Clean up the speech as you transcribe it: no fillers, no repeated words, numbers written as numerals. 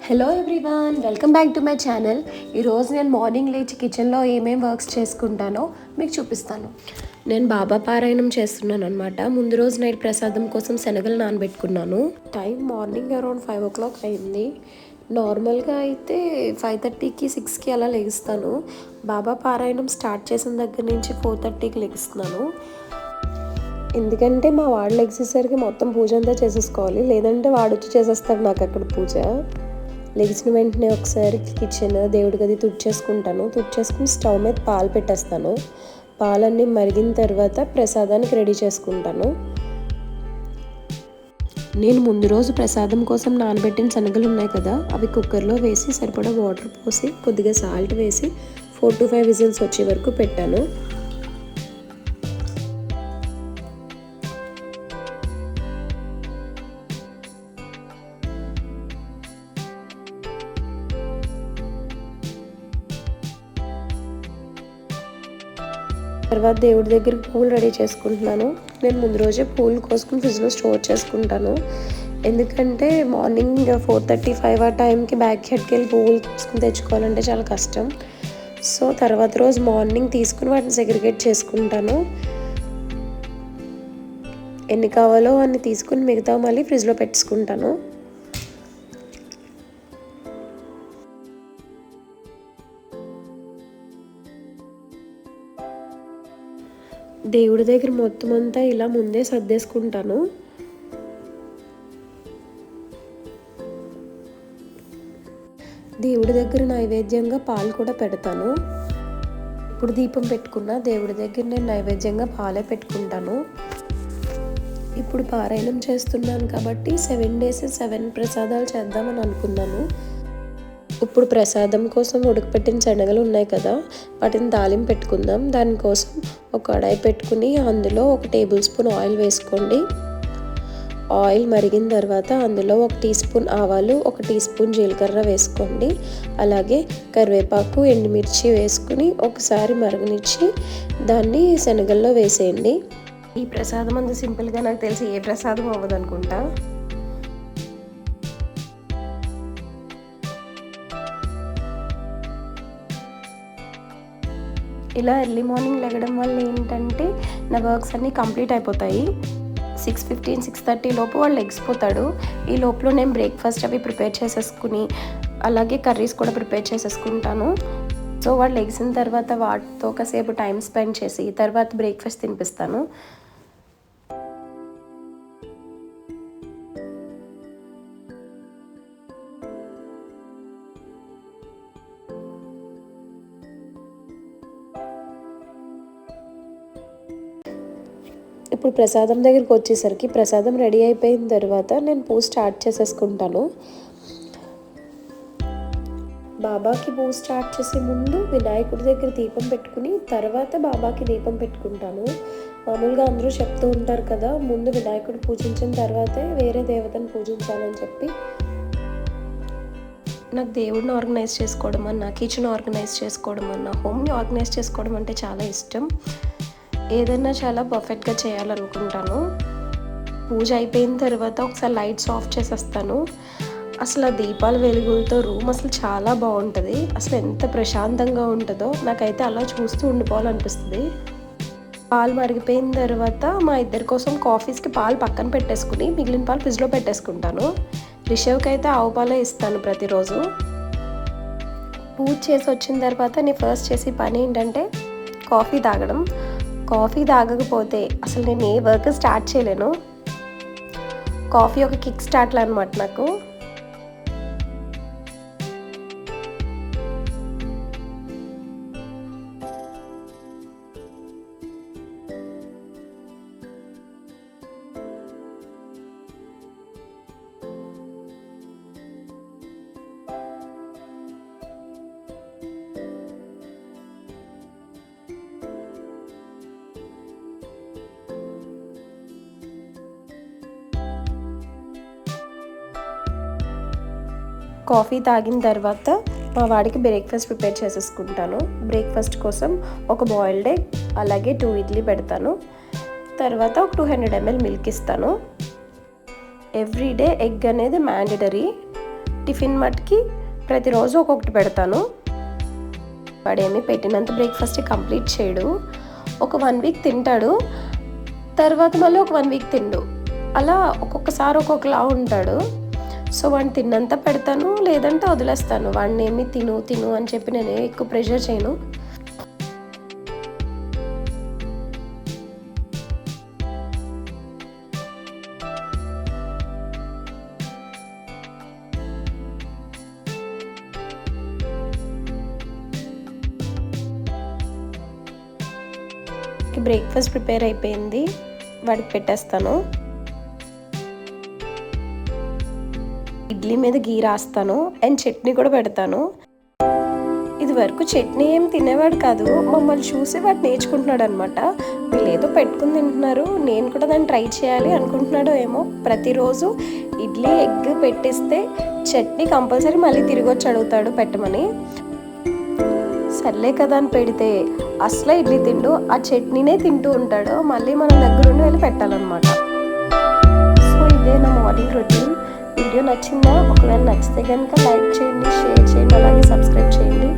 Hello everyone, welcome back to my channel. ఈరోజు నేను morning లేచి కిచెన్లో ఏమేమి వర్క్స్ చేసుకుంటానో మీకు చూపిస్తాను. నేను బాబా పారాయణం చేస్తున్నాను అనమాట. ముందు రోజు నైట్ ప్రసాదం కోసం శనగలు నానబెట్టుకున్నాను. టైం మార్నింగ్ అరౌండ్ 5 o'clock అయింది. నార్మల్గా అయితే 5:30కి 6కి అలా లెగుస్తాను. బాబా పారాయణం స్టార్ట్ చేసిన దగ్గర నుంచి 4:30కి లెగుస్తున్నాను. ఎందుకంటే మా వాడు లెగిసేసరికి మొత్తం పూజ అంతా చేసేసుకోవాలి, లేదంటే వాడు వచ్చి చేసేస్తాడు నాకు అక్కడ పూజ. లెగిసిన వెంటనే ఒకసారి కిచెన్ దేవుడి గది తుడిచేసుకుని స్టవ్ మీద పాలు పెట్టేస్తాను. పాలన్నీ మరిగిన తర్వాత ప్రసాదానికి రెడీ చేసుకుంటాను. నేను ముందు రోజు ప్రసాదం కోసం నానబెట్టిన శనగలు ఉన్నాయి కదా, అవి కుక్కర్లో వేసి సరిపడా వాటర్ పోసి కొద్దిగా సాల్ట్ వేసి 4 to 5 విజిల్స్ వచ్చే వరకు పెట్టాను. తర్వాత దేవుడి దగ్గరికి పూలు రెడీ చేసుకుంటున్నాను. నేను ముందు రోజే పూలు కోసుకుని ఫ్రిడ్జ్లో స్టోర్ చేసుకుంటాను. ఎందుకంటే మార్నింగ్ 4:35 ఆ టైంకి బ్యాక్ యార్డ్కి వెళ్ళి పువ్వులు తీసుకుని తెచ్చుకోవాలంటే చాలా కష్టం. సో తర్వాత రోజు మార్నింగ్ తీసుకుని వాటిని సెగ్రిగేట్ చేసుకుంటాను. ఎన్ని కావాలో అన్ని తీసుకుని మిగతా మళ్ళీ ఫ్రిడ్జ్లో పెట్టుకుంటాను. దేవుడి దగ్గర మొత్తం అంతా ఇలా ముందే సర్దేసుకుంటాను. దేవుడి దగ్గర నైవేద్యంగా పాలు కూడా పెడతాను. ఇప్పుడు దీపం పెట్టుకున్నా దేవుడి దగ్గర నేను నైవేద్యంగా పాలే పెట్టుకుంటాను. ఇప్పుడు పారాయణం చేస్తున్నాను కాబట్టి 7 days 7 ప్రసాదాలు చేద్దామని అనుకున్నాను. ఇప్పుడు ప్రసాదం కోసం ఉడకపెట్టిన శనగలు ఉన్నాయి కదా, వాటిని తాలింపు పెట్టుకుందాం. దానికోసం ఒక కడాయి పెట్టుకుని అందులో 1 టేబుల్ స్పూన్ ఆయిల్ వేసుకోండి. ఆయిల్ మరిగిన తర్వాత అందులో 1 టీ స్పూన్ ఆవాలు, 1 టీ స్పూన్ జీలకర్ర వేసుకోండి. అలాగే కరివేపాకు, ఎండుమిర్చి వేసుకుని ఒకసారి మరగనిచ్చి దాన్ని శనగల్లో వేసేయండి. ఈ ప్రసాదం అంత సింపుల్గా నాకు తెలిసి ఏ ప్రసాదం అవ్వదు అనుకుంటా. ఇలా ఎర్లీ మార్నింగ్ లెగడం వల్ల ఏంటంటే నా వర్క్స్ అన్నీ కంప్లీట్ అయిపోతాయి. 6:15, 6:30 లోపు వాళ్ళు లెగిసిపోతాడు. ఈ లోపల నేను బ్రేక్ఫాస్ట్ అవి ప్రిపేర్ చేసేసుకుని అలాగే కర్రీస్ కూడా ప్రిపేర్ చేసేసుకుంటాను. సో వాళ్ళు లెగిసిన తర్వాత వాటితో కాసేపు టైం స్పెండ్ చేసి తర్వాత బ్రేక్ఫాస్ట్ తినిపిస్తాను. ఇప్పుడు ప్రసాదం దగ్గరికి వచ్చేసరికి ప్రసాదం రెడీ అయిపోయిన తర్వాత నేను పూజ స్టార్ట్ చేసేసుకుంటాను. బాబాకి పూజ స్టార్ట్ చేసే ముందు వినాయకుడి దగ్గర దీపం పెట్టుకుని తర్వాత బాబాకి దీపం పెట్టుకుంటాను. మామూలుగా అందరూ చెప్తూ ఉంటారు కదా, ముందు వినాయకుడు పూజించిన తర్వాతే వేరే దేవతను పూజించాలని చెప్పి. నాకు దేవుడిని ఆర్గనైజ్ చేసుకోవడం అన్నా, కిచెన్ ఆర్గనైజ్ చేసుకోవడం అన్నా, హోమ్ని ఆర్గనైజ్ చేసుకోవడం అంటే చాలా ఇష్టం. ఏదైనా చాలా పర్ఫెక్ట్గా చేయాలనుకుంటాను. పూజ అయిపోయిన తర్వాత ఒకసారి లైట్స్ ఆఫ్ చేసేస్తాను. అసలు ఆ దీపాల వెలుగులతో రూమ్ అసలు చాలా బాగుంటుంది. అసలు ఎంత ప్రశాంతంగా ఉంటుందో నాకైతే అలా చూస్తూ ఉండిపోవాలనిపిస్తుంది. పాలు మరిగిపోయిన తర్వాత మా ఇద్దరి కోసం కాఫీస్కి పాలు పక్కన పెట్టేసుకుని మిగిలిన పాలు ఫ్రిడ్జ్లో పెట్టేసుకుంటాను. రిషవ్కి అయితే ఆవు పాలే ఇస్తాను ప్రతిరోజు. పూజ చేసి వచ్చిన తర్వాత నేను ఫస్ట్ చేసే పని ఏంటంటే కాఫీ తాగడం. కాఫీ తాగకపోతే అసలు నేను ఏ వర్క్ స్టార్ట్ చేయలేను. కాఫీ ఒక కిక్ స్టార్ట్లో అనమాట నాకు. కాఫీ తాగిన తర్వాత మా వాడికి బ్రేక్ఫాస్ట్ ప్రిపేర్ చేసేసుకుంటాను. బ్రేక్ఫాస్ట్ కోసం ఒక బాయిల్డ్ ఎగ్ అలాగే 2 ఇడ్లీ పెడతాను. తర్వాత ఒక 200 ml మిల్క్ ఇస్తాను. ఎవ్రీడే ఎగ్ అనేది మ్యాండేటరీ. టిఫిన్ మట్టుకి ప్రతిరోజు ఒక్కొక్కటి పెడతాను. వాడేమి పెట్టినంత బ్రేక్ఫాస్ట్ కంప్లీట్ చేయడు. ఒక 1 వీక్ తింటాడు, తర్వాత మళ్ళీ ఒక 1 వీక్ తిండు. అలా ఒక్కొక్కసారి ఒక్కొక్కలా ఉంటాడు. సో వాడిని తిన్నంత పెడతాను, లేదంటే వదిలేస్తాను. వాడిని ఏమి తిను అని చెప్పి నేను ఎక్కువ ప్రెషర్ చేయను. బ్రేక్ఫాస్ట్ ప్రిపేర్ అయిపోయింది, వాడికి పెట్టేస్తాను. ఇడ్లీ మీద గీ రాస్తాను అండ్ చట్నీ కూడా పెడతాను. ఇది వరకు చట్నీ ఏం తినేవాడు కాదు, మమ్మల్ని చూసి వాడు నేర్చుకుంటున్నాడు అనమాట. వీళ్ళు ఏదో పెట్టుకుని తింటున్నారు, నేను కూడా దాన్ని ట్రై చేయాలి అనుకుంటున్నాడు ఏమో. ప్రతిరోజు ఇడ్లీ ఎగ్ పెట్టిస్తే చట్నీ కంపల్సరీ మళ్ళీ తిరిగి వచ్చి అడుగుతాడు పెట్టమని. సర్లే కదా అని పెడితే అసలు ఇడ్లీ తిండు, ఆ చట్నీనే తింటూ ఉంటాడు. మళ్ళీ మనం దగ్గరుండి వెళ్ళి పెట్టాలన్నమాట. సో ఇదే నా మార్నింగ్ రొటీన్. వీడియో నచ్చిందా? ఒకవేళ నచ్చితే కనుక లైక్ చేయండి, షేర్ చేయండి, అలాగే సబ్స్క్రైబ్ చేయండి.